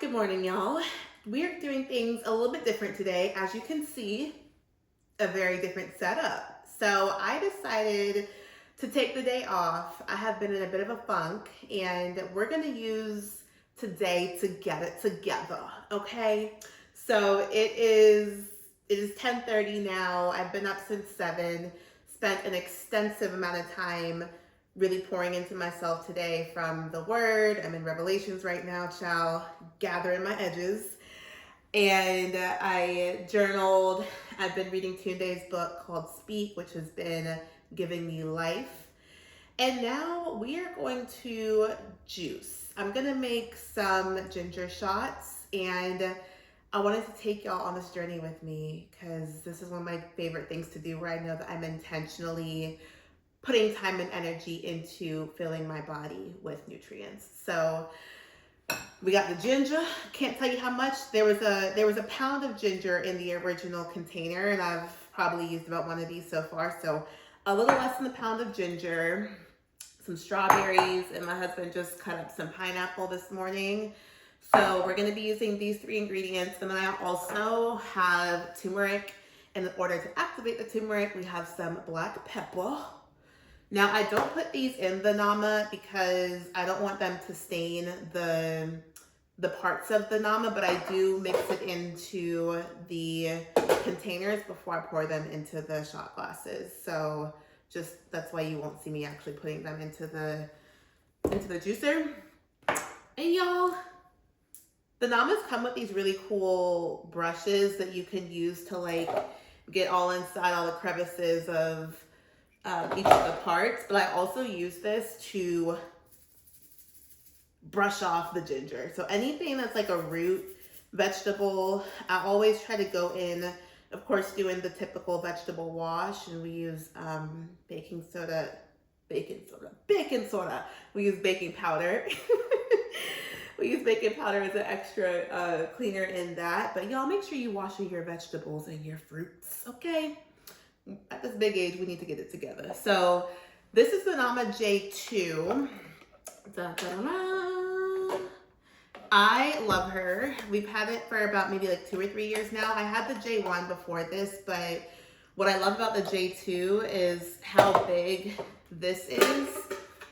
Good morning, y'all. We're doing things a little bit different today. As you can see, a very different setup. So I decided to take the day off. I have been in a bit of a funk, and we're gonna use today to get it together. Okay. So it is 10:30 now. I've been up since 7, spent an extensive amount of time really pouring into myself today from the word. I'm in Revelations right now, child, gathering my edges. And I journaled. I've been reading Tunde's book called Speak, which has been giving me life. And now we are going to juice. I'm gonna make some ginger shots, and I wanted to take y'all on this journey with me because this is one of my favorite things to do, where I know that I'm intentionally putting time and energy into filling my body with nutrients. So we got the ginger. Can't tell you how much. There was a pound of ginger in the original container, and I've probably used about one of these so far. So a little less than a pound of ginger, some strawberries, and my husband just cut up some pineapple this morning. So we're gonna be using these 3 ingredients, and then I also have turmeric. In order to activate the turmeric, we have some black pepper. Now, I don't put these in the nama because I don't want them to stain the parts of the nama, but I do mix it into the containers before I pour them into the shot glasses. So just that's why you won't see me actually putting them into the juicer. And y'all, the namas come with these really cool brushes that you can use to like get all inside all the crevices of each of the parts, but I also use this to brush off the ginger. So anything that's like a root vegetable, I always try to go in, of course, doing the typical vegetable wash, and we use baking soda. We use baking powder. We use baking powder as an extra cleaner in that. But y'all, make sure you wash your vegetables and your fruits, okay? At this big age, we need to get it together. So this is the Nama J2. I love her. We've had it for about maybe like 2 or 3 years now. I had the J1 before this, but what I love about the J2 is how big this is.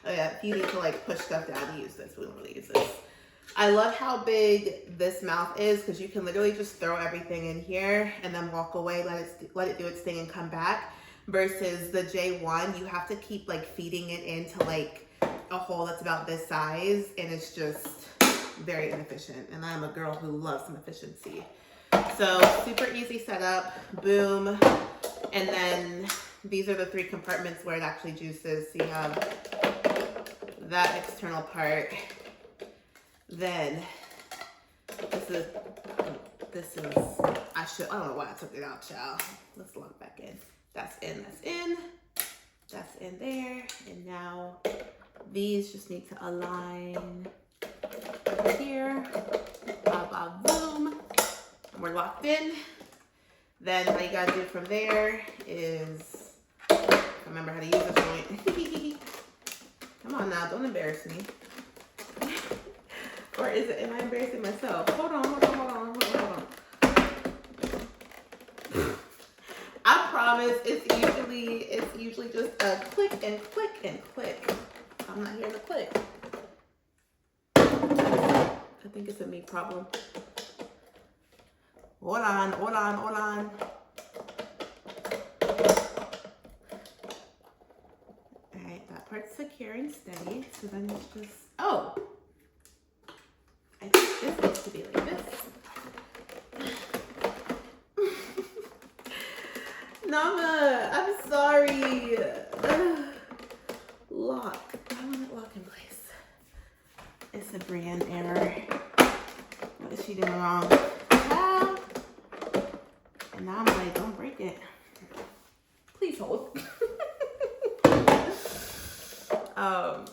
Oh yeah, if you need to like push stuff down to use this, we don't really use this. I love how big this mouth is because you can literally just throw everything in here and then walk away, let it do its thing and come back. Versus the J1, you have to keep like feeding it into like a hole that's about this size, and it's just very inefficient. And I'm a girl who loves some efficiency. So super easy setup, boom. And then these are the 3 compartments where it actually juices. So you have that external part. Then this is, I don't know why I took it out, child. Let's log back in. That's in there. And now these just need to align here. Boom. And we're locked in. Then what you gotta do from there is remember how to use this joint. Come on now, don't embarrass me. Or am I embarrassing myself? Hold on. I promise it's usually just a click and click and click. I'm not hearing the click. I think it's a me problem. Hold on. All right, that part's secure and steady. So then it's just, I think this needs to be like this. Nama, I'm sorry. Lock. I want it lock in place. It's a brand error. What is she doing wrong? And now I'm like, don't break it. Please hold.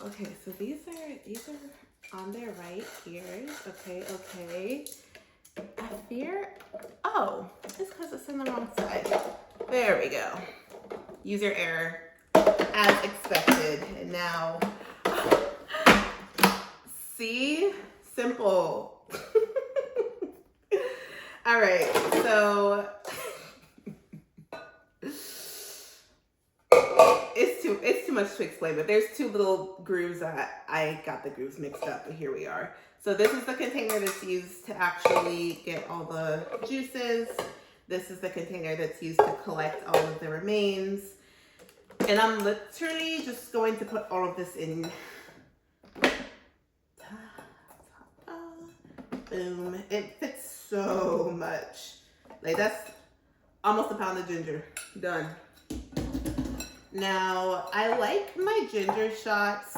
Okay, so these are on there right here. Okay. I fear, it's because it's in the wrong side. There we go. User error, as expected. And now, see? Simple. All right, so it's too much to explain, but there's two little grooves that I got the grooves mixed up, but here we are. So this is the container that's used to actually get all the juices. This is the container that's used to collect all of the remains. And I'm literally just going to put all of this in. Boom. It fits so much. Like that's almost a pound of ginger. Done. Now, I like my ginger shots.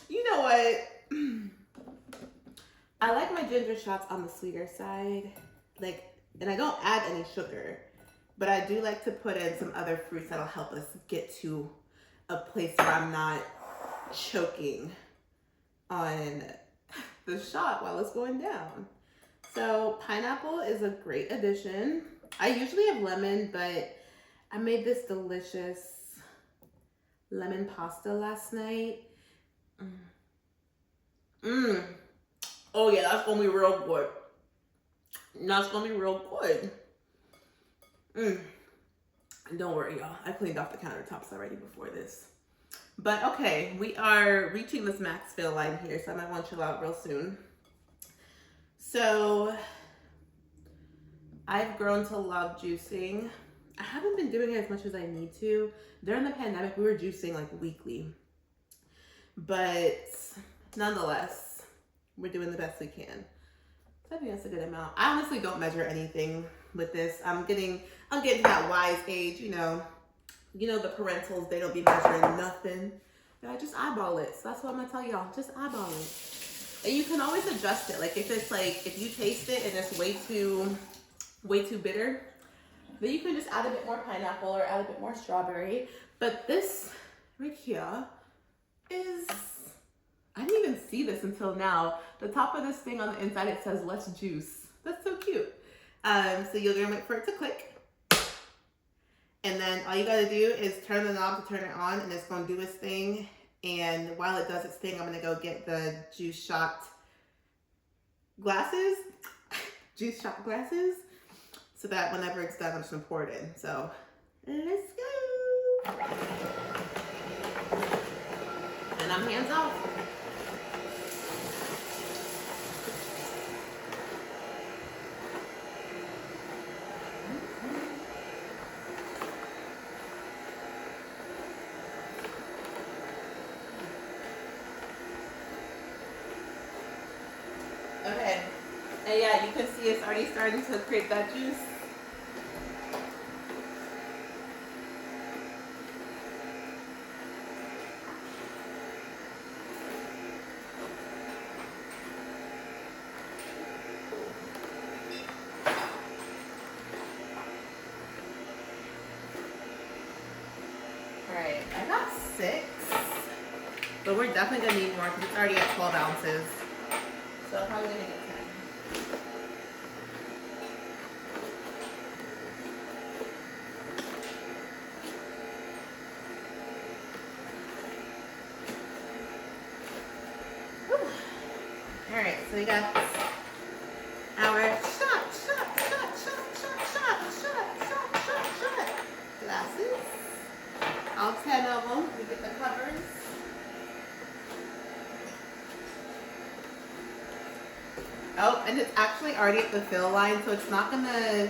You know what? I like my ginger shots on the sweeter side. And I don't add any sugar, but I do like to put in some other fruits that'll help us get to a place where I'm not choking on the shot while it's going down. So pineapple is a great addition. I usually have lemon, but I made this delicious lemon pasta last night. Oh yeah, that's gonna be real good. That's gonna be real good. Don't worry, y'all. I cleaned off the countertops already before this. But okay, we are reaching this max fill line here, so I might want to chill out real soon. So I've grown to love juicing. I haven't been doing it as much as I need to. During the pandemic, we were juicing like weekly. But nonetheless, we're doing the best we can. So I think that's a good amount. I honestly don't measure anything with this. I'm getting to that wise age, you know, the parentals, they don't be measuring nothing. I just eyeball it. So that's what I'm gonna tell y'all. Just eyeball it. And you can always adjust it. Like if you taste it and it's way too bitter, then you can just add a bit more pineapple or add a bit more strawberry. But this right here is, I didn't even see this until now. The top of this thing on the inside, it says less juice. That's so cute. So you're gonna wait for it to click. And then all you gotta do is turn the knob to turn it on, and it's gonna do its thing. And while it does its thing, I'm gonna go get the juice shot glasses, so that whenever it's done, I'm just gonna pour it in. So let's go. And I'm hands off. Okay, and yeah, you can see it's already starting to create that juice. All right, I got 6, but we're definitely gonna need more because it's already at 12 ounces. So I'm probably gonna get 10. Whew. All right, so we got our shot glasses. All 10 of them. We get the covers. Oh, and it's actually already at the fill line, so it's not gonna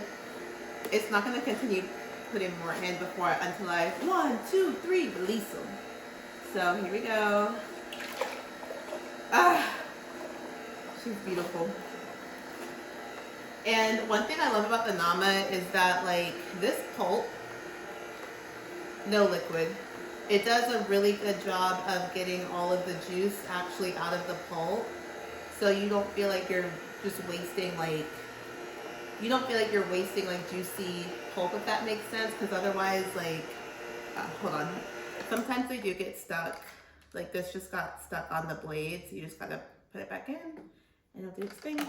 continue putting more in until I 1, 2, 3 release them. So here we go. Ah, she's beautiful. And one thing I love about the Nama is that like this pulp, no liquid. It does a really good job of getting all of the juice actually out of the pulp. So you don't feel like you're just wasting juicy pulp, if that makes sense. Because otherwise, hold on. Sometimes they do get stuck. Like this just got stuck on the blade. So you just gotta put it back in and it'll do its thing.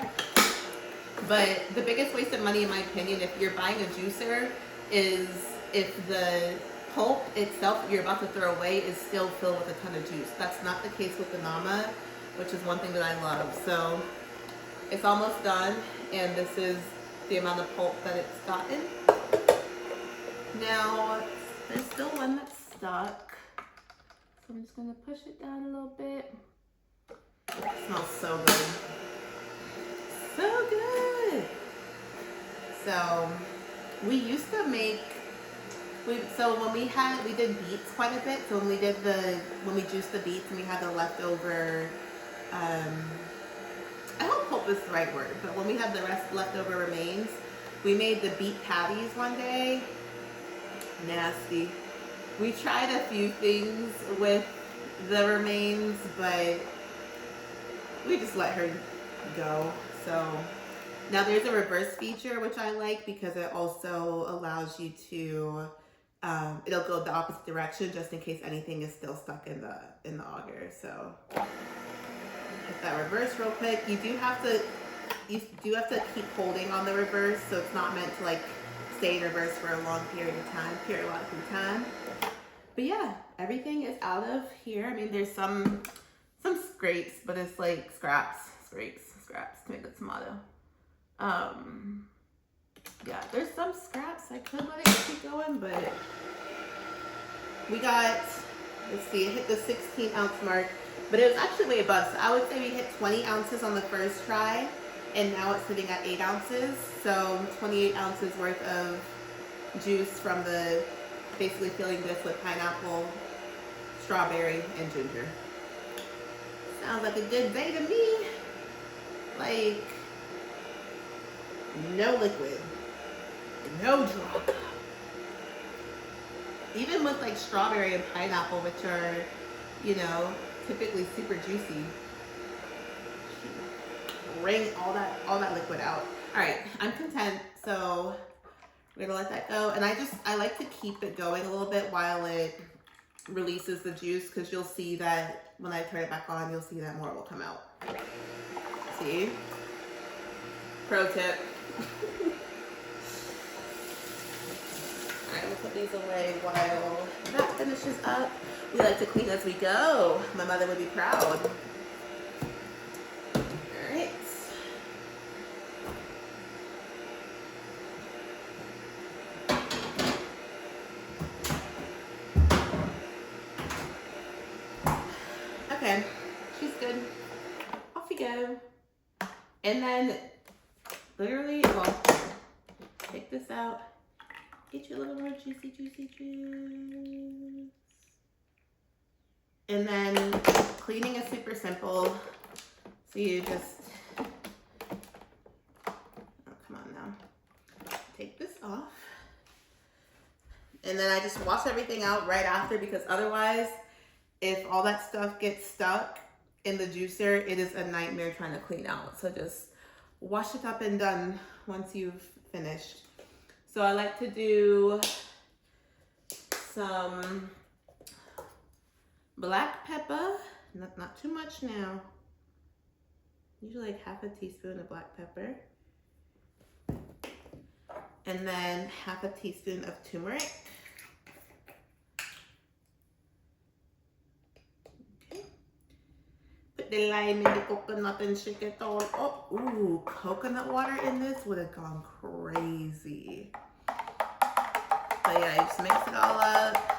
But the biggest waste of money, in my opinion, if you're buying a juicer, is if the pulp itself you're about to throw away is still filled with a ton of juice. That's not the case with the Nama, which is one thing that I love. So It's almost done, and this is the amount of pulp that it's gotten. Now, there's still one that's stuck. So I'm just gonna push it down a little bit. It smells so good. So good. So we used to make, so when we did beets quite a bit. So when we juiced the beets and we had the leftover, I hope pulp is the right word, but when we had the rest leftover remains, we made the beet patties one day. Nasty. We tried a few things with the remains, but we just let her go. So now there's a reverse feature, which I like because it also allows you to, it'll go the opposite direction just in case anything is still stuck in the auger. So hit that reverse real quick. You do have to keep holding on the reverse, so it's not meant to like stay in reverse for a long period of time. But yeah, everything is out of here. I mean, there's some scrapes, but it's like scraps to make a tomato. Yeah, there's some scraps. I could let it keep going, but we got, let's see, it hit the 16 ounce mark, but it was actually way above. So I would say we hit 20 ounces on the first try, and now it's sitting at 8 ounces. So 28 ounces worth of juice from basically filling this with pineapple, strawberry, and ginger. Sounds like a good day to me. Like, no liquid, no drop. Even with like strawberry and pineapple, which are, you know, typically super juicy, wring all that liquid out. All right, I'm content. So we're gonna let that go. And I like to keep it going a little bit while it releases the juice, because you'll see that when I turn it back on, you'll see that more will come out. See? Pro tip. Alright, we'll put these away while that finishes up. We like to clean as we go. My mother would be proud. Alright. Okay, she's good. Off we go. And then, literally, well, take this out. Get you a little more juicy juice. And then cleaning is super simple. So you just, oh, come on now. Take this off. And then I just wash everything out right after, because otherwise, if all that stuff gets stuck in the juicer, it is a nightmare trying to clean out. So just wash it up and done once you've finished. So I like to do some black pepper, not too much now. Usually like half a teaspoon of black pepper. And then half a teaspoon of turmeric. Okay. Put the lime in the coconut and shake it all up. Ooh, coconut water in this would have gone crazy. But yeah, you just mix it all up.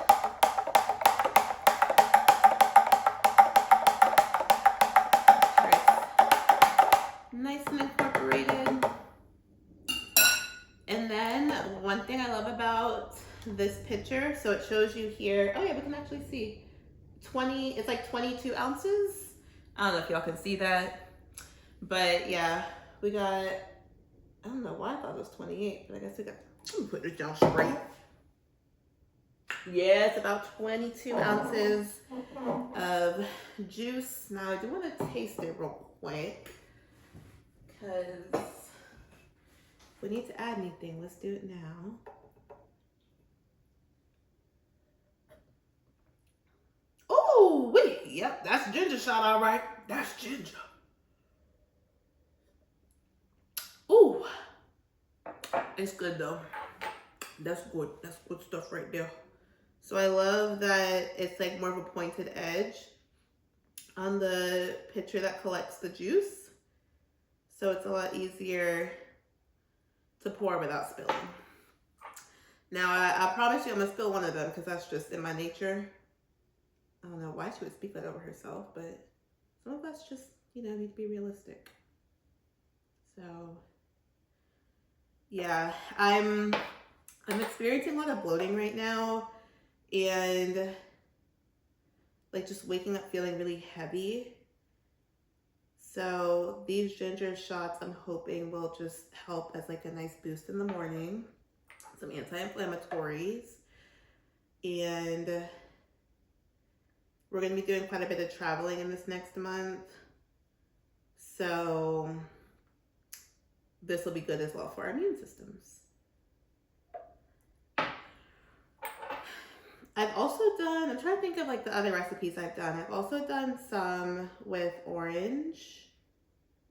Nice and incorporated. And then one thing I love about this picture, so it shows you here, oh yeah, we can actually see 20, it's like 22 ounces. I don't know if y'all can see that, but yeah, we got, I don't know why I thought it was 28, but I guess we got, I'm putting it down straight. Yeah, it's about 22 ounces of juice. Now I do want to taste it real quick, because if we need to add anything, let's do it now. Oh, wait, yep, that's ginger shot, all right. That's ginger. Ooh, it's good though. That's good stuff right there. So I love that it's like more of a pointed edge on the pitcher that collects the juice. so it's a lot easier to pour without spilling. Now, I promise you I'm gonna spill one of them because that's just in my nature. I don't know why she would speak that over herself, but some of us just, you know, need to be realistic. So, yeah, I'm experiencing a lot of bloating right now, and like just waking up feeling really heavy. So these ginger shots I'm hoping will just help as like a nice boost in the morning. Some anti-inflammatories, and we're going to be doing quite a bit of traveling in this next month, so this will be good as well for our immune systems. I've also done, I'm trying to think of like the other recipes I've done. I've also done some with orange,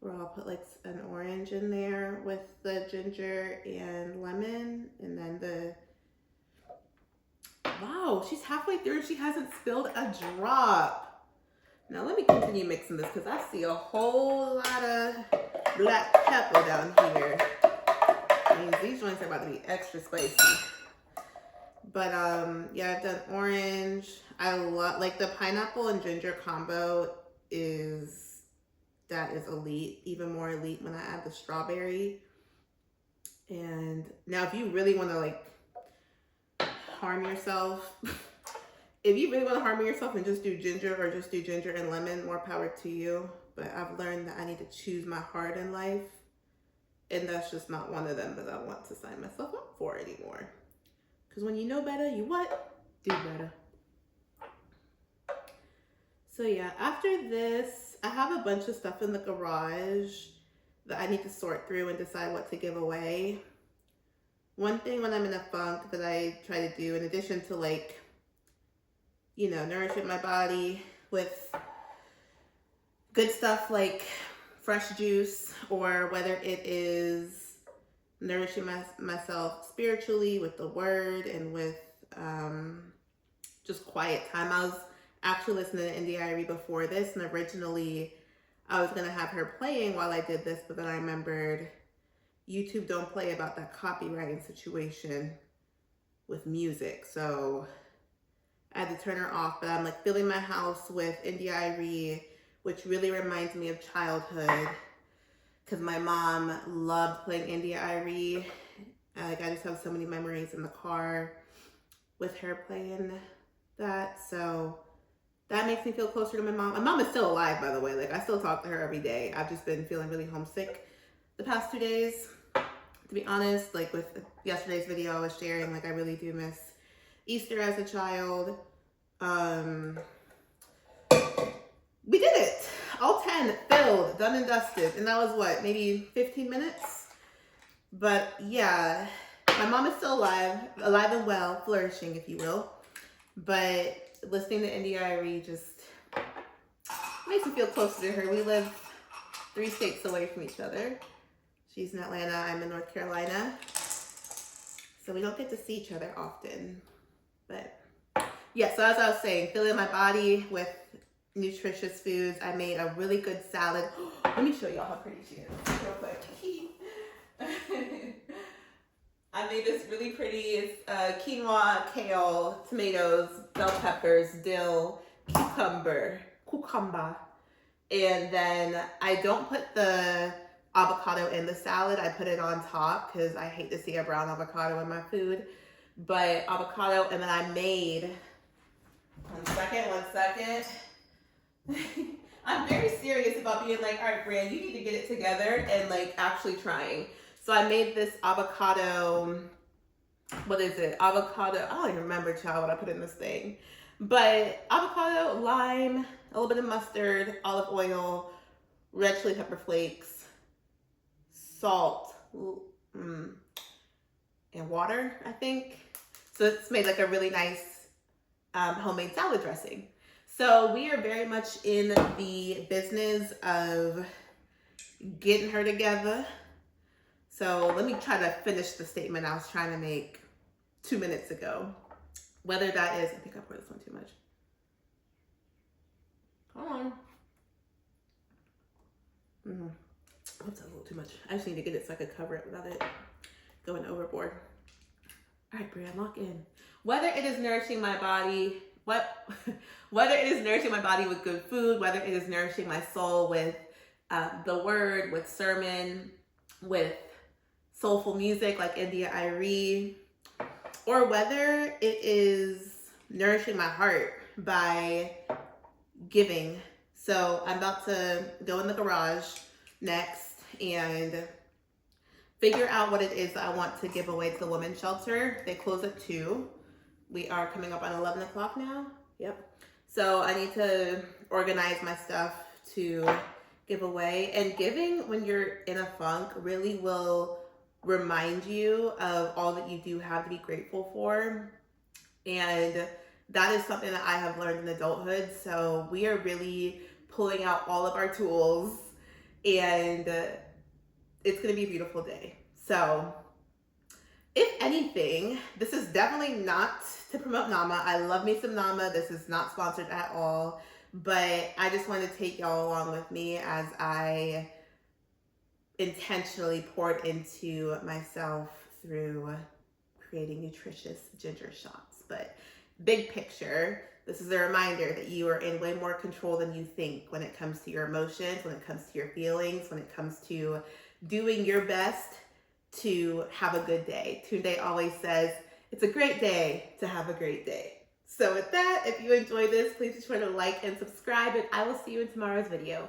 where I'll put like an orange in there with the ginger and lemon, and then wow, she's halfway through. She hasn't spilled a drop. Now let me continue mixing this because I see a whole lot of black pepper down here. I mean, these joints are about to be extra spicy. But yeah, I've done orange. I love, like, the pineapple and ginger combo is elite. Even more elite when I add the strawberry. And now if you really want to like harm yourself, if you really want to harm yourself and just do ginger, or just do ginger and lemon, more power to you. But I've learned that I need to choose my heart in life, and that's just not one of them that I want to sign myself up for anymore. Because when you know better, you what? Do better. So yeah, after this, I have a bunch of stuff in the garage that I need to sort through and decide what to give away. One thing when I'm in a funk that I try to do, in addition to like, you know, nourishing my body with good stuff like fresh juice, or whether it is nourishing myself spiritually with the word and with just quiet time. I was actually listening to India Arie before this, and originally I was gonna have her playing while I did this, but then I remembered YouTube don't play about that copywriting situation with music, so I had to turn her off. But I'm like filling my house with India Arie, which really reminds me of childhood, because my mom loved playing India Arie. Like, I just have so many memories in the car with her playing that. So that makes me feel closer to my mom. My mom is still alive, by the way. Like, I still talk to her every day. I've just been feeling really homesick the past 2 days. To be honest, like with yesterday's video I was sharing, like I really do miss Easter as a child. We did it. All 10 filled, done and dusted. And that was what, maybe 15 minutes? But yeah, my mom is still alive and well, flourishing, if you will. But listening to India Arie just makes me feel closer to her. We live 3 states away from each other. She's in Atlanta, I'm in North Carolina. So we don't get to see each other often. But yeah, so as I was saying, filling my body with nutritious foods. I made a really good salad. Let me show y'all how pretty she is real quick. I made this really pretty quinoa, kale, tomatoes, bell peppers, dill, cucumber. And then I don't put the avocado in the salad. I put it on top because I hate to see a brown avocado in my food. But avocado, and then I made, one second. I'm very serious about being like, all right, Brian, you need to get it together and like actually trying. So I made this avocado, what is it? Avocado, I don't even remember, child, what I put in this thing. But avocado, lime, a little bit of mustard, olive oil, red chili pepper flakes, salt, and water, I think. So it's made like a really nice homemade salad dressing. So we are very much in the business of getting her together. So let me try to finish the statement I was trying to make 2 minutes ago. Whether that is, I think I poured this one too much. Come on. Oops, that's a little too much. I just need to get it so I could cover it without it going overboard. All right, Brianne, lock in. Whether it is nourishing my body, whether it is nourishing my body with good food, whether it is nourishing my soul with the word, with sermon, with soulful music like India Arie, or whether it is nourishing my heart by giving. So I'm about to go in the garage next and figure out what it is that I want to give away to the women's shelter. They close at 2. We are coming up on 11 o'clock now. Yep. So I need to organize my stuff to give away. And giving when you're in a funk really will remind you of all that you do have to be grateful for. And that is something that I have learned in adulthood. So we are really pulling out all of our tools, and it's going to be a beautiful day. So if anything, this is definitely not to promote Nama. I love me some Nama. This is not sponsored at all, but I just want to take y'all along with me as I intentionally poured into myself through creating nutritious ginger shots. But big picture, this is a reminder that you are in way more control than you think when it comes to your emotions, when it comes to your feelings, when it comes to doing your best to have a good day. Tunde always says, it's a great day to have a great day. So with that, if you enjoyed this, please be sure to like and subscribe, and I will see you in tomorrow's video.